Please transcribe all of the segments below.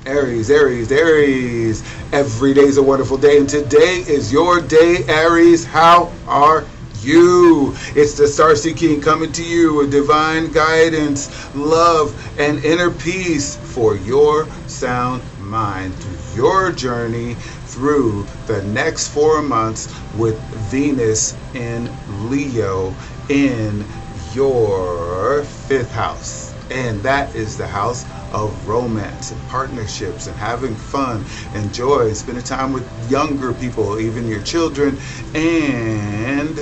Aries, Aries, Aries. Every day is a wonderful day, and today is your day, Aries. How are you? It's the Starseed King coming to you with divine guidance, love, and inner peace for your sound mind through your journey through the next 4 months with Venus in Leo in your fifth house. And that is the house of romance and partnerships and having fun and joy and spending time with younger people, even your children, and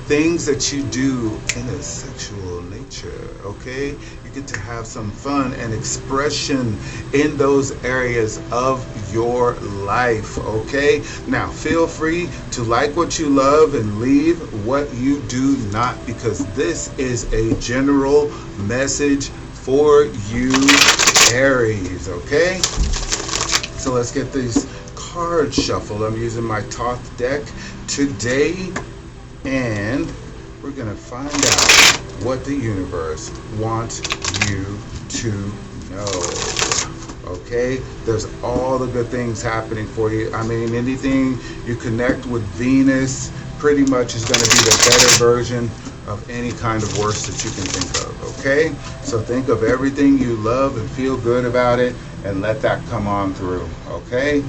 things that you do in a sexual nature. Okay, you get to have some fun and expression in those areas of your life. Okay, now feel free to like what you love and leave what you do not, because this is a general message for you, Aries. Okay, so let's get these cards shuffled. I'm using my Thoth deck today, and we're gonna find out what the universe wants you to know. Okay, there's all the good things happening for you. I mean, anything you connect with Venus pretty much is going to be the better version of any kind of worst that you can think of. Okay, so think of everything you love and feel good about it, and let that come on through. Okay,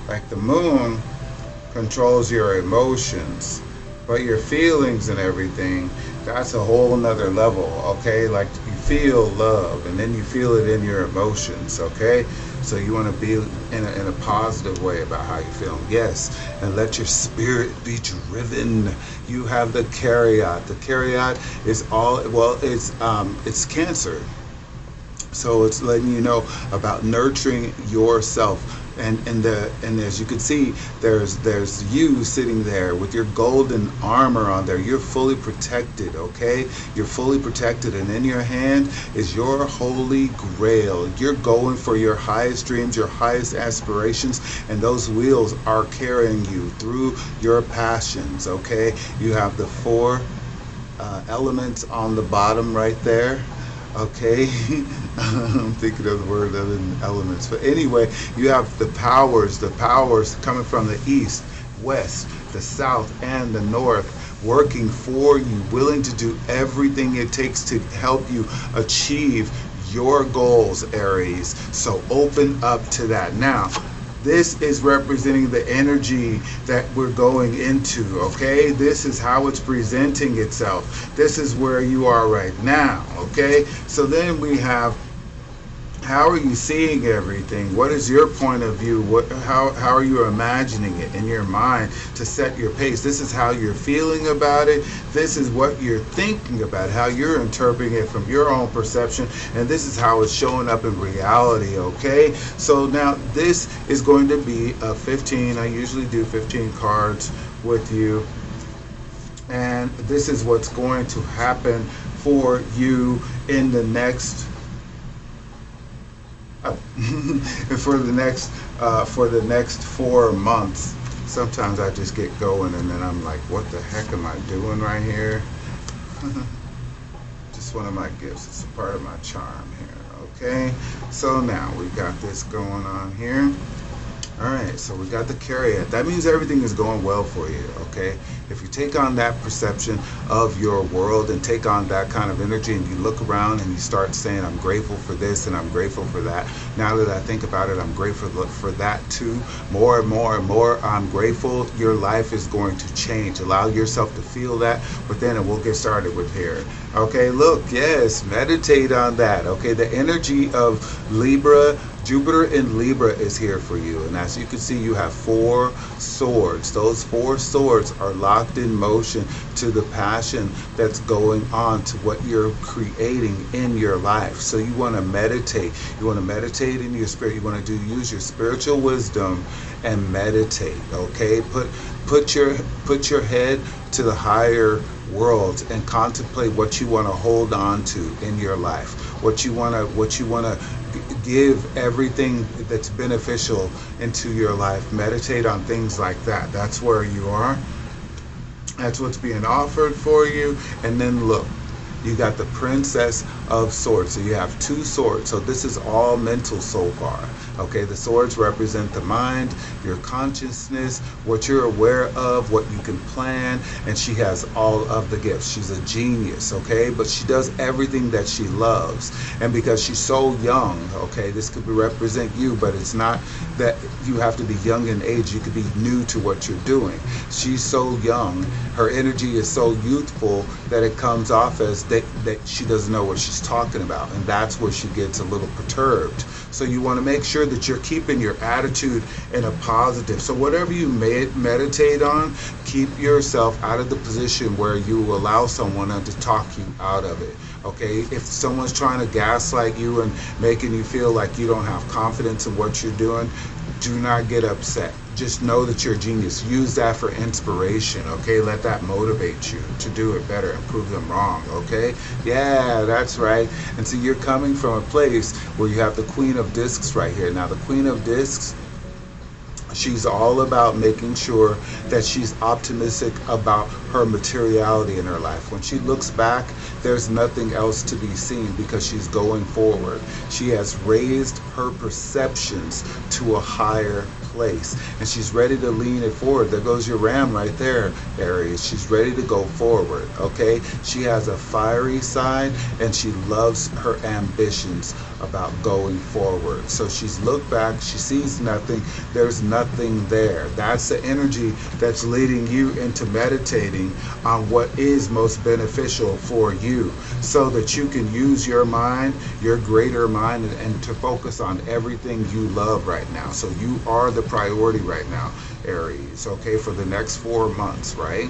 like the moon controls your emotions, but your feelings and everything, that's a whole nother level. Okay, like you feel love and then you feel it in your emotions. Okay, so you want to be in a positive way about how you feel. Yes, and let your spirit be driven. You have the Chariot. The Chariot is all, well, it's Cancer. So it's letting you know about nurturing yourself. And as you can see, there's you sitting there with your golden armor on there. You're fully protected, okay? You're fully protected, and in your hand is your holy grail. You're going for your highest dreams, your highest aspirations, and those wheels are carrying you through your passions, okay? You have the four elements on the bottom right there. Okay, I'm thinking of the word other than elements, but anyway, you have the powers coming from the east, west, the south, and the north, working for you, willing to do everything it takes to help you achieve your goals, Aries. So open up to that. Now, this is representing the energy that we're going into, okay? This is how it's presenting itself. This is where you are right now, okay? So then we have, how are you seeing everything? What is your point of view? How are you imagining it in your mind to set your pace? This is how you're feeling about it. This is what you're thinking about, how you're interpreting it from your own perception, and this is how it's showing up in reality, okay? So now this is going to be a 15. I usually do 15 cards with you, and this is what's going to happen for you in the next for the next 4 months. Sometimes I just get going and then I'm like, what the heck am I doing right here? Just one of my gifts. It's a part of my charm here. Okay, so now we got this going on here. Alright, so we got the Chariot. That means everything is going well for you, okay? If you take on that perception of your world and take on that kind of energy, and you look around and you start saying, I'm grateful for this and I'm grateful for that. Now that I think about it, I'm grateful for that too. More and more and more, I'm grateful. Your life is going to change. Allow yourself to feel that, but then we'll get started with here. Okay, look, yes, meditate on that. Okay, the energy of Libra, Jupiter in Libra is here for you, and as you can see, you have 4 swords. Those 4 swords are locked in motion to the passion that's going on, to what you're creating in your life. So you want to meditate. You want to meditate in your spirit. You want to use your spiritual wisdom and meditate. Okay, put your head to the higher worlds and contemplate what you want to hold on to in your life. What you want to give everything that's beneficial into your life. Meditate on things like that. That's where you are. That's what's being offered for you. And then look, you got the Princess of Swords. So you have 2 swords. So this is all mental so far. Okay, the swords represent the mind, your consciousness, what you're aware of, what you can plan, and she has all of the gifts. She's a genius, okay, but she does everything that she loves. And because she's so young, okay, this could represent you, but it's not that you have to be young in age. You could be new to what you're doing. She's so young, her energy is so youthful that it comes off as that she doesn't know what she's talking about, and that's where she gets a little perturbed. So you want to make sure that you're keeping your attitude in a positive. So whatever you meditate on, keep yourself out of the position where you allow someone to talk you out of it. Okay, if someone's trying to gaslight you and making you feel like you don't have confidence in what you're doing, do not get upset. Just know that you're a genius. Use that for inspiration, okay? Let that motivate you to do it better and prove them wrong, okay? Yeah, that's right. And so you're coming from a place where you have the Queen of Discs right here. Now, the Queen of Discs, she's all about making sure that she's optimistic about her materiality in her life. When she looks back, there's nothing else to be seen because she's going forward. She has raised her perceptions to a higher place, and she's ready to lean it forward. There goes your ram right there, Aries. She's ready to go forward, okay? She has a fiery side, and she loves her ambitions about going forward. So she's looked back, she sees nothing, there's nothing there. That's the energy that's leading you into meditating on what is most beneficial for you, so that you can use your mind, your greater mind, and to focus on everything you love right now. So you are the priority right now, Aries, okay, for the next 4 months, right?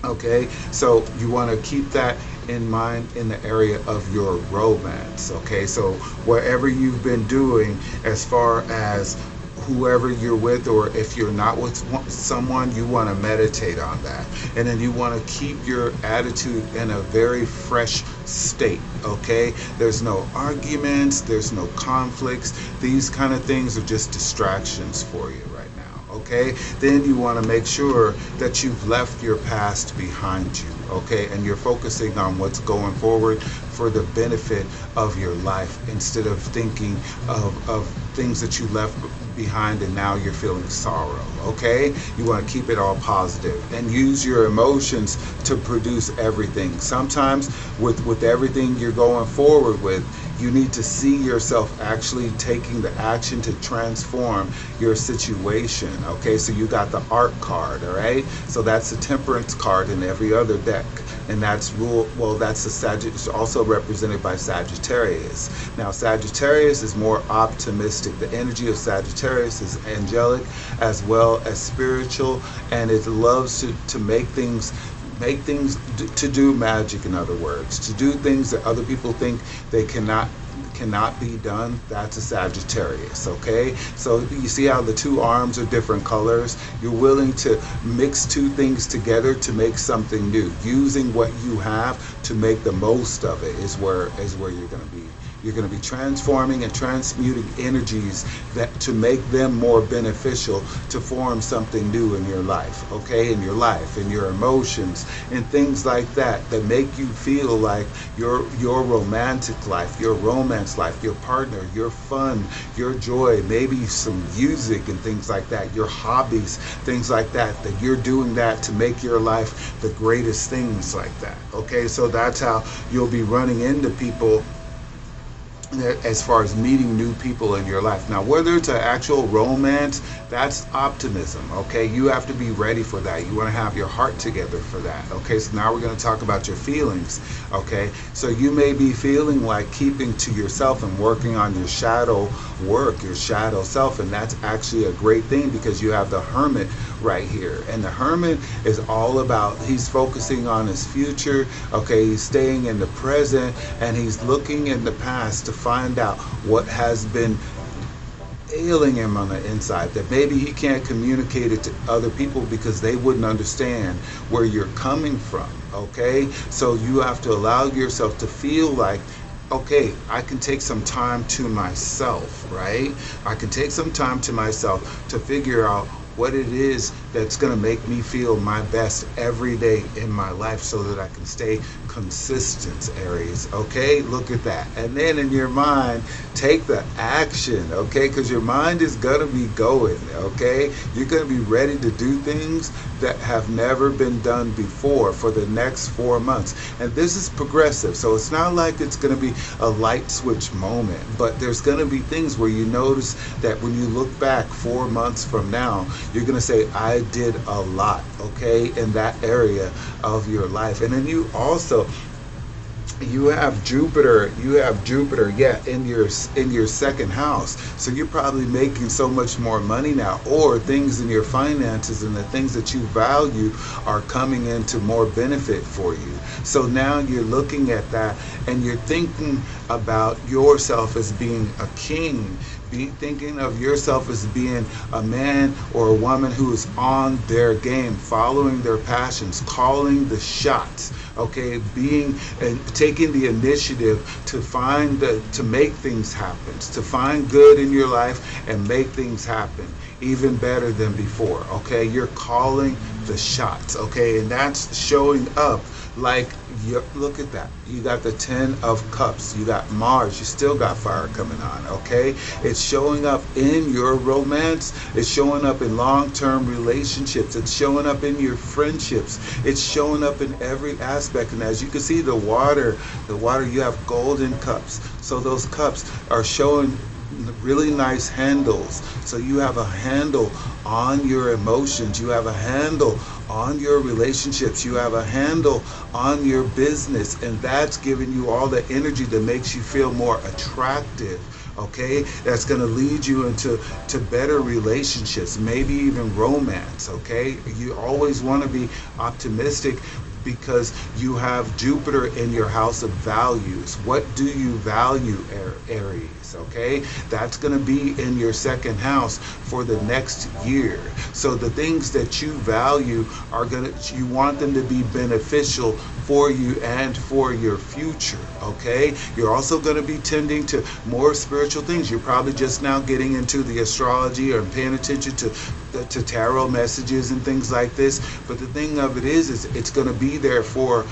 Okay, so you want to keep that in mind in the area of your romance, okay? So whatever you've been doing as far as whoever you're with, or if you're not with someone, you want to meditate on that. And then you want to keep your attitude in a very fresh state, okay? There's no arguments, there's no conflicts. These kind of things are just distractions for you right now, okay? Then you want to make sure that you've left your past behind you, okay? And you're focusing on what's going forward for the benefit of your life, instead of thinking of things that you left behind and now you're feeling sorrow, okay? You want to keep it all positive and use your emotions to produce everything. Sometimes with everything you're going forward with, you need to see yourself actually taking the action to transform your situation, okay? So you got the Art card, all right? So that's the Temperance card in every other deck. And that's that's the Sagittarius, also represented by Sagittarius. Now Sagittarius is more optimistic. The energy of Sagittarius is angelic as well as spiritual, and it loves to make things to do magic, in other words, to do things that other people think they cannot be done. That's a Sagittarius, okay? So you see how the 2 arms are different colors? You're willing to mix 2 things together to make something new. Using what you have to make the most of it is where you're going to be. You're going to be transforming and transmuting energies to make them more beneficial to form something new in your life, okay? In your life, in your emotions, and things like that make you feel like your romantic life, your romance life, your partner, your fun, your joy, maybe some music and things like that, your hobbies, things like that you're doing that to make your life the greatest things like that, okay? So that's how you'll be running into people as far as meeting new people in your life. Now, whether it's an actual romance, that's optimism, okay? You have to be ready for that. You want to have your heart together for that, okay? So now we're going to talk about your feelings, okay? So you may be feeling like keeping to yourself and working on your shadow work, your shadow self, and that's actually a great thing because you have the Hermit right here. And the Hermit is all about, he's focusing on his future, okay? He's staying in the present, and he's looking in the past to find out what has been ailing him on the inside, that maybe he can't communicate it to other people because they wouldn't understand where you're coming from, okay? So you have to allow yourself to feel like, okay, I can take some time to myself, right? I can take some time to myself to figure out what it is that's going to make me feel my best every day in my life, so that I can stay consistent, Aries. Okay, look at that. And then in your mind, take the action. Okay, because your mind is gonna be going. Okay, you're gonna be ready to do things that have never been done before for the next 4 months. And this is progressive, so it's not like it's gonna be a light switch moment, but there's gonna be things where you notice that when you look back 4 months from now, you're gonna say, I did a lot, okay, in that area of your life. And then you also, you have Jupiter, yeah, in your second house. So you're probably making so much more money now, or things in your finances and the things that you value are coming into more benefit for you. So now you're looking at that and you're thinking about yourself as being a king. Be thinking of yourself as being a man or a woman who is on their game, following their passions, calling the shots, okay, being and taking the initiative to make things happen, to find good in your life and make things happen even better than before. Okay, you're calling the shots, okay, and that's showing up like, look at that. You got the 10 of Cups. You got Mars. You still got fire coming on, okay? It's showing up in your romance. It's showing up in long-term relationships. It's showing up in your friendships. It's showing up in every aspect. And as you can see, the water, you have golden cups. So those cups are showing really nice handles. So you have a handle on your emotions. You have a handle on your relationships. You have a handle on your business, and that's giving you all the energy that makes you feel more attractive. Okay, that's going to lead you into better relationships, maybe even romance. Okay, you always want to be optimistic because you have Jupiter in your house of values. What do you value, Aries? Okay, that's going to be in your second house for the next year. So the things that you value you want them to be beneficial for you and for your future. Okay, you're also going to be tending to more spiritual things. You're probably just now getting into the astrology or paying attention to tarot messages and things like this. But the thing of it is it's going to be there for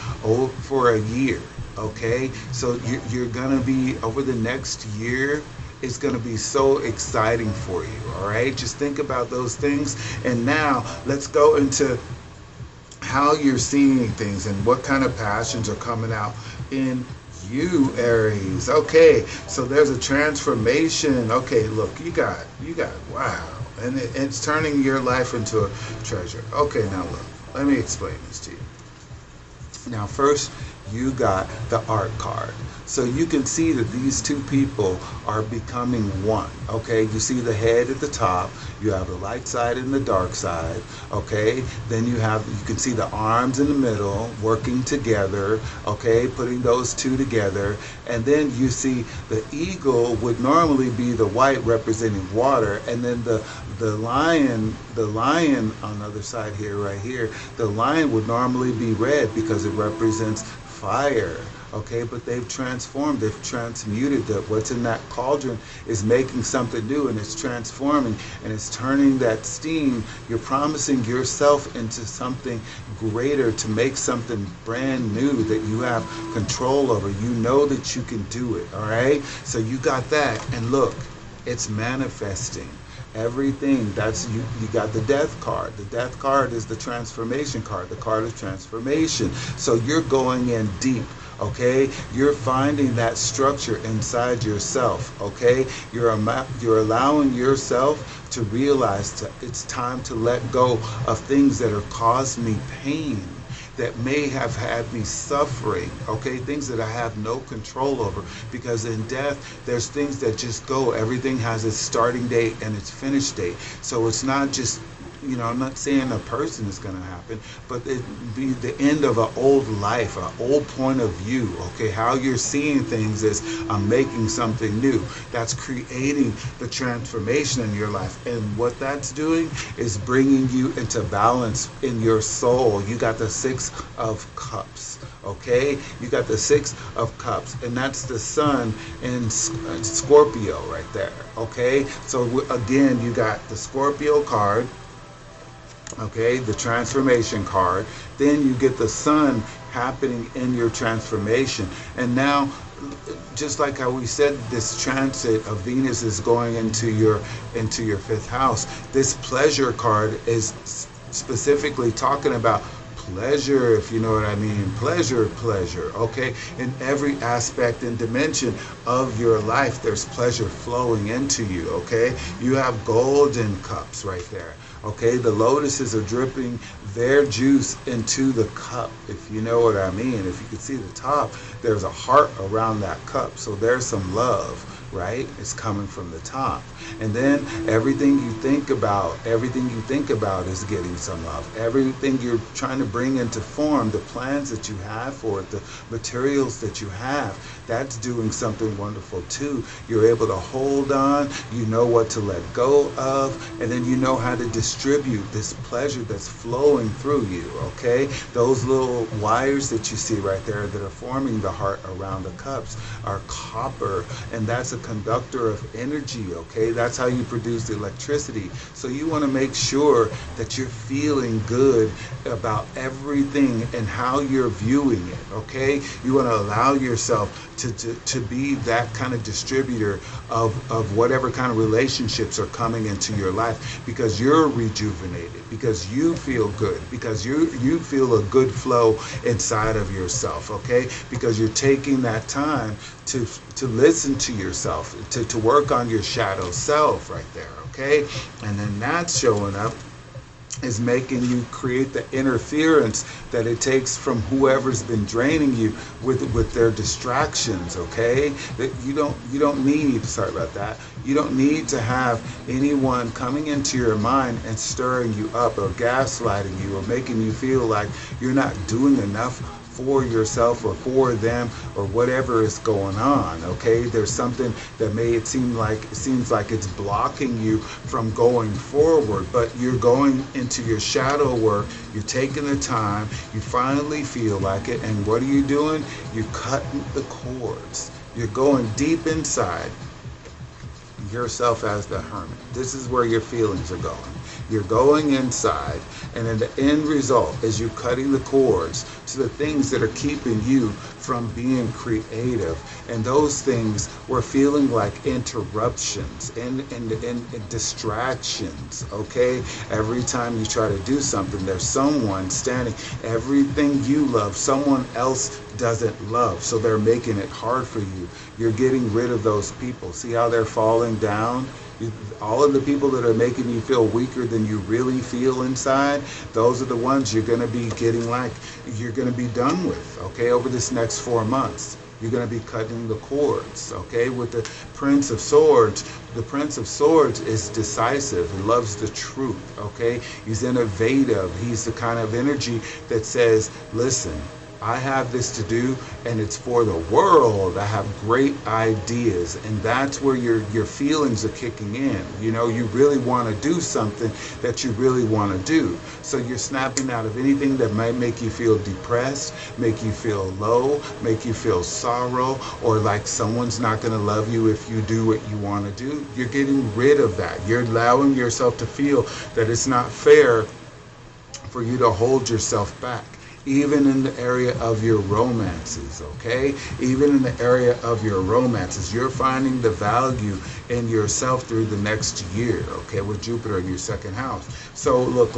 a year. Okay, so you're gonna be, over the next year, it's gonna be so exciting for you. All right, just think about those things. And now let's go into how you're seeing things and what kind of passions are coming out in you, Aries. Okay, so there's a transformation. Okay, look, you got wow, and it's turning your life into a treasure. Okay, now look, let me explain this to you. Now first, you got the art card. So you can see that these two people are becoming one. Okay, you see the head at the top, you have the light side and the dark side. Okay, then you can see the arms in the middle working together. Okay, putting those two together, and then you see the eagle would normally be the white representing water, and then the lion on the other side here, right here, the lion would normally be red because it represents fire. Okay, but they've transformed, they've transmuted. What's in that cauldron is making something new, and it's transforming, and it's turning that steam. You're promising yourself into something greater, to make something brand new that you have control over. You know that you can do it. All right, so you got that, and look, it's manifesting. Everything. That's you got the death card. The death card is the transformation card, the card of transformation. So you're going in deep. Okay, you're finding that structure inside yourself. Okay, you're allowing yourself to realize it's time to let go of things that are causing me pain, that may have had me suffering. Okay, things that I have no control over, because in death there's things that just go. Everything has its starting date and its finish date. So it's not just, I'm not saying a person is going to happen, but it be the end of an old life, an old point of view. Okay, how you're seeing things is, I'm making something new. That's creating the transformation in your life, and what that's doing is bringing you into balance in your soul. You got the 6 of Cups. Okay, you got the 6 of Cups, and that's the sun in Scorpio right there. Okay, so again, you got the Scorpio card. Okay, the transformation card. Then you get the sun happening in your transformation. And now, just like how we said, this transit of Venus is going into your fifth house. This pleasure card is specifically talking about pleasure, if you know what I mean. Pleasure, okay? In every aspect and dimension of your life, there's pleasure flowing into you, okay? You have golden cups right there, okay? The lotuses are dripping their juice into the cup, if you know what I mean. If you can see the top, there's a heart around that cup, so there's some love, right? It's coming from the top. And then everything you think about is getting some love. Everything you're trying to bring into form, the plans that you have for it, the materials that you have, that's doing something wonderful too. You're able to hold on, you know what to let go of, and then you know how to distribute this pleasure that's flowing through you, okay? Those little wires that you see right there that are forming the heart around the cups are copper, and that's a conductor of energy, okay? That's how you produce the electricity. So you want to make sure that you're feeling good about everything and how you're viewing it, okay? You want to allow yourself to be that kind of distributor of whatever kind of relationships are coming into your life, because you're rejuvenated, because you feel good, because you feel a good flow inside of yourself, okay? Because you're taking that time to listen to yourself, to work on your shadow self right there, okay? And then that's showing up is making you create the interference that it takes from whoever's been draining you with their distractions, okay? That you don't need, sorry about that, you don't need to have anyone coming into your mind and stirring you up or gaslighting you or making you feel like you're not doing enough for yourself or for them or whatever is going on, okay? There's something that seems like it's blocking you from going forward, but you're going into your shadow work, you're taking the time, you finally feel like it, and what are you doing? You're cutting the cords. You're going deep inside yourself as the hermit. This is where your feelings are going. You're going inside, and then the end result is you cutting the cords to the things that are keeping you from being creative. And those things were feeling like interruptions and distractions, okay? Every time you try to do something, there's someone standing. Everything you love, someone else doesn't love, so they're making it hard for you. You're getting rid of those people. See how they're falling down? All of the people that are making you feel weaker than you really feel inside, those are the ones you're going to be you're going to be done with, okay, over this next 4 months. You're going to be cutting the cords, okay? With the Prince of Swords, the Prince of Swords is decisive and loves the truth, okay? He's innovative. He's the kind of energy that says, listen, I have this to do, and it's for the world. I have great ideas, and that's where your feelings are kicking in. You know, you really want to do something that you really want to do. So you're snapping out of anything that might make you feel depressed, make you feel low, make you feel sorrow, or like someone's not going to love you if you do what you want to do. You're getting rid of that. You're allowing yourself to feel that it's not fair for you to hold yourself back. Even in the area of your romances, okay? Even in the area of your romances, you're finding the value in yourself through the next year, okay, with Jupiter in your second house. So look.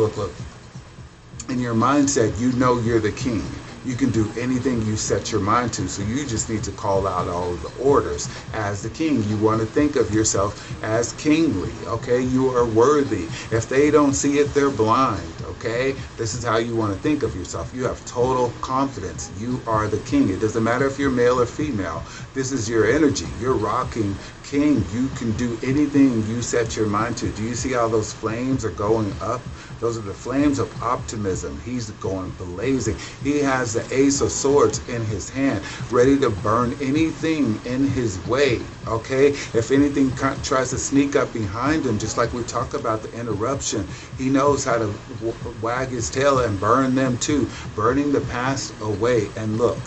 In your mindset, you know you're the king. You can do anything you set your mind to, so you just need to call out all of the orders. As the king, you want to think of yourself as kingly, okay? You are worthy. If they don't see it, they're blind, okay? This is how you want to think of yourself. You have total confidence. You are the king. It doesn't matter if you're male or female. This is your energy. You're rocking king. You can do anything you set your mind to. Do you see how those flames are going up? Those are the flames of optimism. He's going blazing. He has the Ace of Swords in his hand, ready to burn anything in his way, okay? If anything tries to sneak up behind him, just like we talk about the interruption, he knows how to wag his tail and burn them too, burning the past away. And look,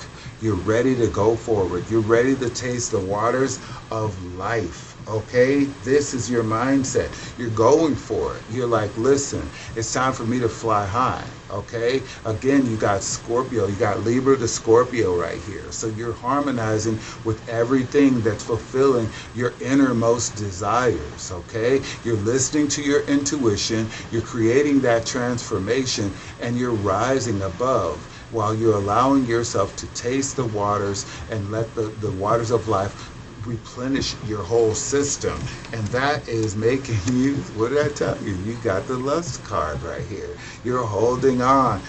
you're ready to go forward. You're ready to taste the waters of life, Okay, this is your mindset. You're going for it. You're like, listen, it's time for me to fly high. Okay, again, you got Scorpio, you got Libra to Scorpio right here. So you're harmonizing with everything that's fulfilling your innermost desires. Okay, you're listening to your intuition, you're creating that transformation, and you're rising above while you're allowing yourself to taste the waters and let the waters of life replenish your whole system. And that is making you, what did I tell you? You got the lust card right here. You're holding on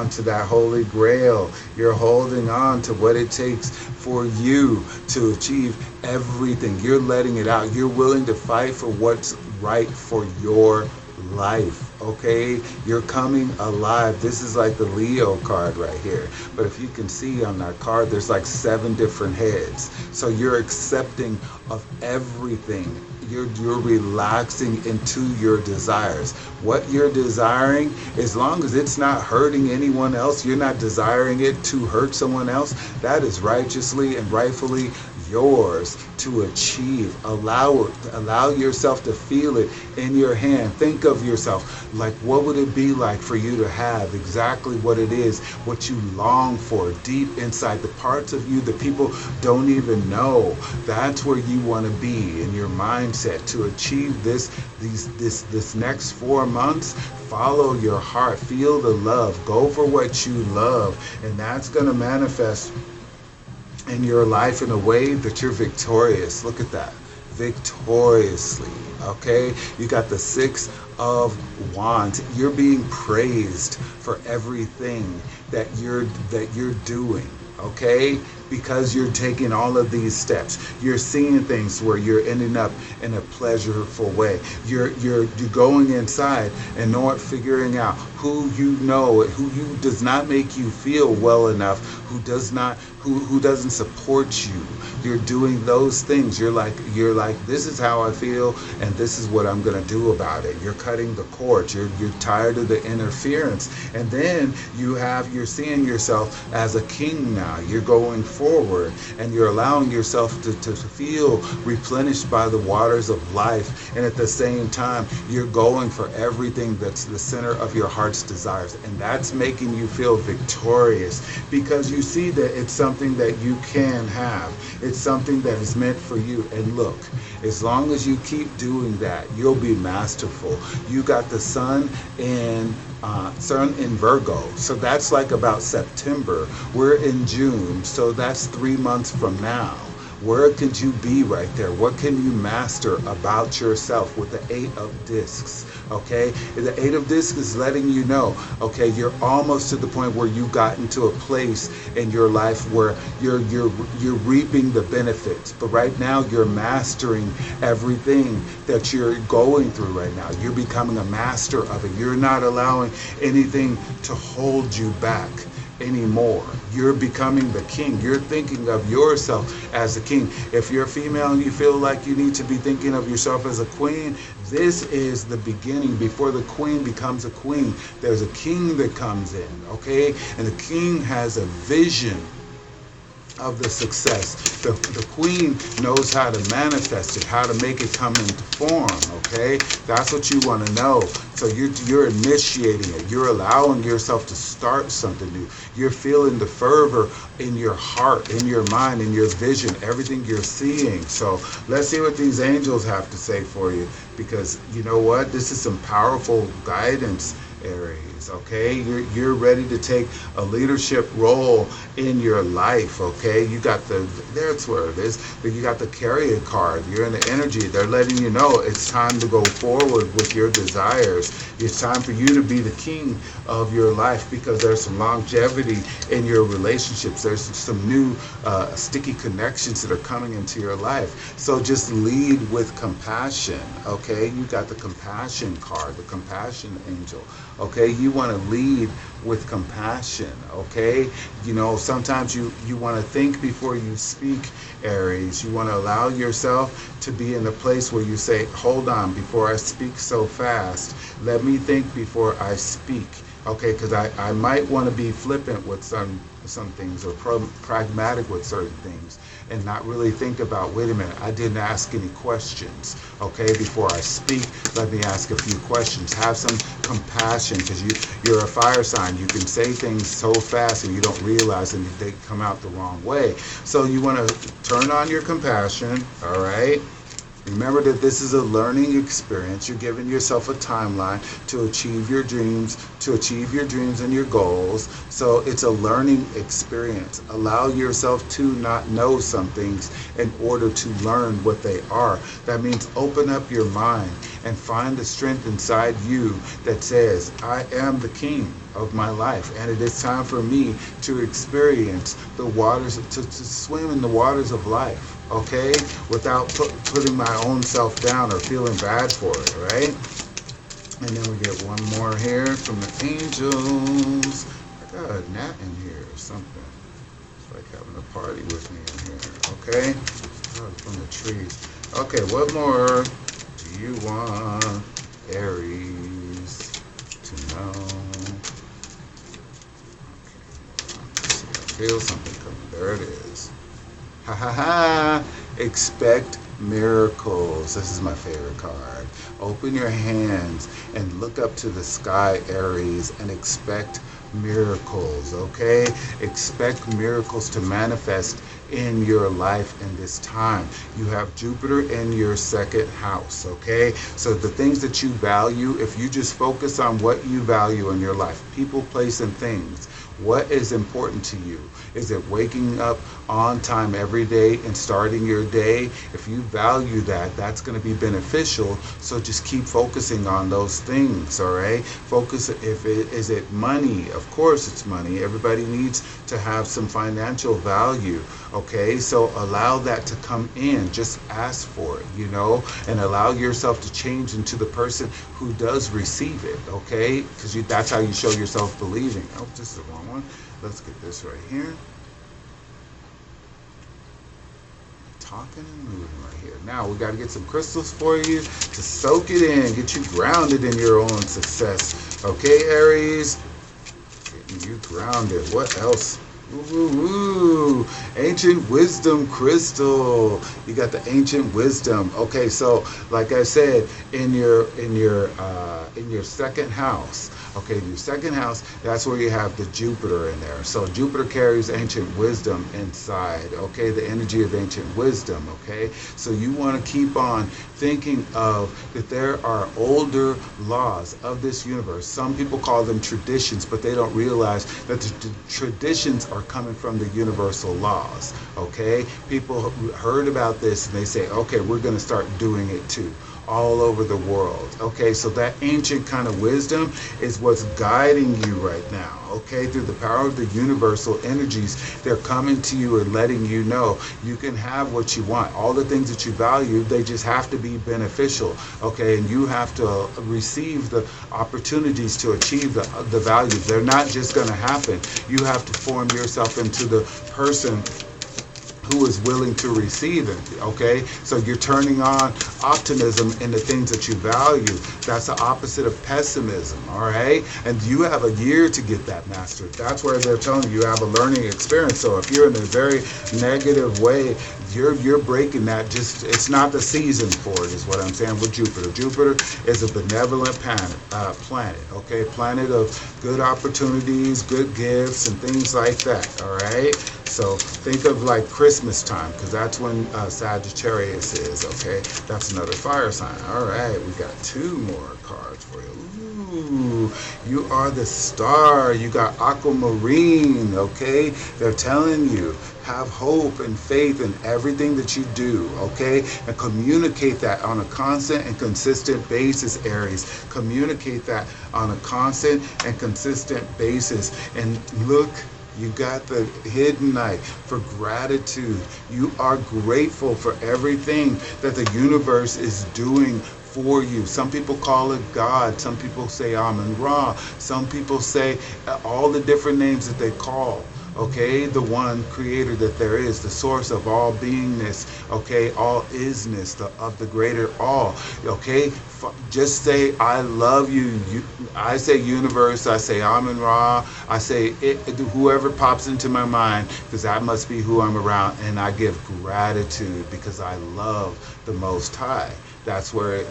to that holy grail. You're holding on to what it takes for you to achieve everything. You're letting it out. You're willing to fight for what's right for your life. Okay, you're coming alive. This is like the Leo card right here, but if you can see on that card, there's like 7 different heads. So you're accepting of everything. You're relaxing into your desires. What you're desiring, as long as it's not hurting anyone else, you're not desiring it to hurt someone else, that is righteously and rightfully yours to achieve. Allow yourself to feel it in your hand. Think of yourself like, what would it be like for you to have exactly what it is, what you long for deep inside, the parts of you that people don't even know. That's where you want to be in your mindset to achieve this next 4 months. Follow your heart, feel the love, go for what you love, and that's going to manifest in your life in a way that you're victorious. Look at that. Victoriously. Okay? You got the 6 of Wands. You're being praised for everything that you're doing. Okay? Because you're taking all of these steps. You're seeing things where you're ending up in a pleasurable way. You're going inside and not figuring out who you know, who does not make you feel well enough, who doesn't support you. You're doing those things. You're like, this is how I feel, and this is what I'm gonna do about it. You're cutting the cords. You're tired of the interference, and then you're seeing yourself as a king now. You're going forward, and you're allowing yourself to feel replenished by the waters of life, and at the same time, you're going for everything that's the center of your heart's desires, and that's making you feel victorious because you see that it's something that you can have. It's something that is meant for you. And look, as long as you keep doing that, you'll be masterful. You got the sun in Virgo, so that's like about September. We're in June, so that's 3 months from now. Where could you be right there? What can you master about yourself with the 8 of discs? Okay, the 8 of discs is letting you know, okay, you're almost to the point where you got into a place in your life where you're reaping the benefits. But right now you're mastering everything that you're going through right now. You're becoming a master of it. You're not allowing anything to hold you back anymore. You're becoming the king. You're thinking of yourself as a king. If you're a female and you feel like you need to be thinking of yourself as a queen, this is the beginning. Before the queen becomes a queen, there's a king that comes in, okay? And the king has a vision of the success. The queen knows how to manifest it, how to make it come into form, okay? That's what you want to know. So you're initiating it. You're allowing yourself to start something new. You're feeling the fervor in your heart, in your mind, in your vision, everything you're seeing. So let's see what these angels have to say for you, because you know what? This is some powerful guidance, Aries, okay? You're ready to take a leadership role in your life, okay? You got that's where it is. You got the Carrier card. You're in the energy. They're letting you know it's time to go forward with your desires. It's time for you to be the king of your life, because there's some longevity in your relationships. There's some new sticky connections that are coming into your life. So just lead with compassion, okay? You got the compassion card, the compassion angel. Okay, you want to lead with compassion, okay? You know, sometimes you want to think before you speak, Aries. You want to allow yourself to be in a place where you say, hold on, before I speak so fast, let me think before I speak, okay? Because I might want to be flippant with some things, or pragmatic with certain things. and not really think about, wait a minute, I didn't ask any questions. Okay, before I speak, let me ask a few questions. Have some compassion, because you're a fire sign. You can say things so fast and you don't realize and they come out the wrong way. So you want to turn on your compassion, all right? Remember that this is a learning experience. You're giving yourself a timeline to achieve your dreams, and your goals. So it's a learning experience. Allow yourself to not know some things in order to learn what they are. That means open up your mind and find the strength inside you that says, I am the king of my life, and it is time for me to experience the waters, to swim in the waters of life. Okay, without putting my own self down or feeling bad for it, right? And then we get one more here from the angels. I got a gnat in here or something. It's like having a party with me in here, okay? Oh, from the trees. Okay, what more do you want Aries to know? Okay, I feel something coming. There it is. Ha ha ha! Expect miracles. This is my favorite card. Open your hands and look up to the sky, Aries, and expect miracles, okay? Expect miracles to manifest in your life in this time. You have Jupiter in your second house, okay? So the things that you value, if you just focus on what you value in your life, people, place, and things, what is important to you? Is it waking up on time every day and starting your day? If you value that, that's going to be beneficial. So just keep focusing on those things, all right? Focus, is it money? Of course it's money. Everybody needs to have some financial value, okay? So allow that to come in. Just ask for it, you know, and allow yourself to change into the person who does receive it, okay? Because that's how you show yourself believing. Oh, this is the wrong one. Let's get this right here. Talking and moving right here. Now we got to get some crystals for you to soak it in, get you grounded in your own success. Okay, Aries? Getting you grounded. What else? Ooh, ancient wisdom crystal. You got the ancient wisdom. Okay, so like I said, in your second house. Okay, your second house, that's where you have the Jupiter in there. So Jupiter carries ancient wisdom inside, okay, the energy of ancient wisdom, okay? So you want to keep on thinking of that there are older laws of this universe. Some people call them traditions, but they don't realize that the traditions are coming from the universal laws, okay? People heard about this and they say, okay, we're going to start doing it too, all over the world. Okay, so that ancient kind of wisdom is what's guiding you right now, okay? Through the power of the universal energies, they're coming to you and letting you know you can have what you want. All the things that you value, they just have to be beneficial, okay? And you have to receive the opportunities to achieve the values. They're not just going to happen. You have to form yourself into the person who is willing to receive it, okay? So you're turning on optimism in the things that you value. That's the opposite of pessimism, all right? And you have a year to get that mastered. That's where they're telling you have a learning experience. So if you're in a very negative way, you're breaking that. Just, it's not the season for it, is what I'm saying with Jupiter. Jupiter is a benevolent planet, okay? Planet of good opportunities, good gifts, and things like that, all right? So think of like Christmas time, because that's when Sagittarius is, okay? That's another fire sign. All right, we got two more cards for you. Ooh, you are the star. You got aquamarine, okay? They're telling you, have hope and faith in everything that you do, okay? And communicate that on a constant and consistent basis, Aries. Communicate that on a constant and consistent basis. And look, you got the hidden knight for gratitude. You are grateful for everything that the universe is doing for you. Some people call it God. Some people say Amun Ra. Some people say all the different names that they call. okay, the one creator that there is, the source of all beingness, okay, all isness, of the greater all, okay. Just say I love you. I say universe, I say Amen Ra, I say whoever pops into my mind, because that must be who I'm around, and I give gratitude because I love the Most High. That's where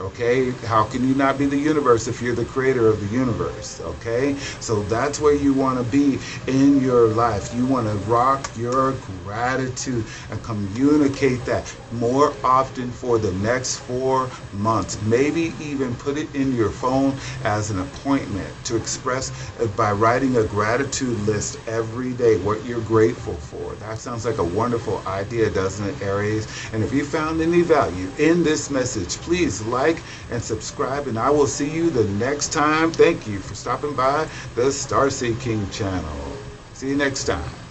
okay, how can you not be the universe if you're the creator of the universe? Okay, so that's where you want to be in your life. You want to rock your gratitude and communicate that more often for the next 4 months. Maybe even put it in your phone as an appointment to express by writing a gratitude list every day, what you're grateful for. That sounds like a wonderful idea, doesn't it, Aries? And if you found any value in this message, please like and subscribe, and I will see you the next time. Thank you for stopping by the Starseed King channel. See you next time.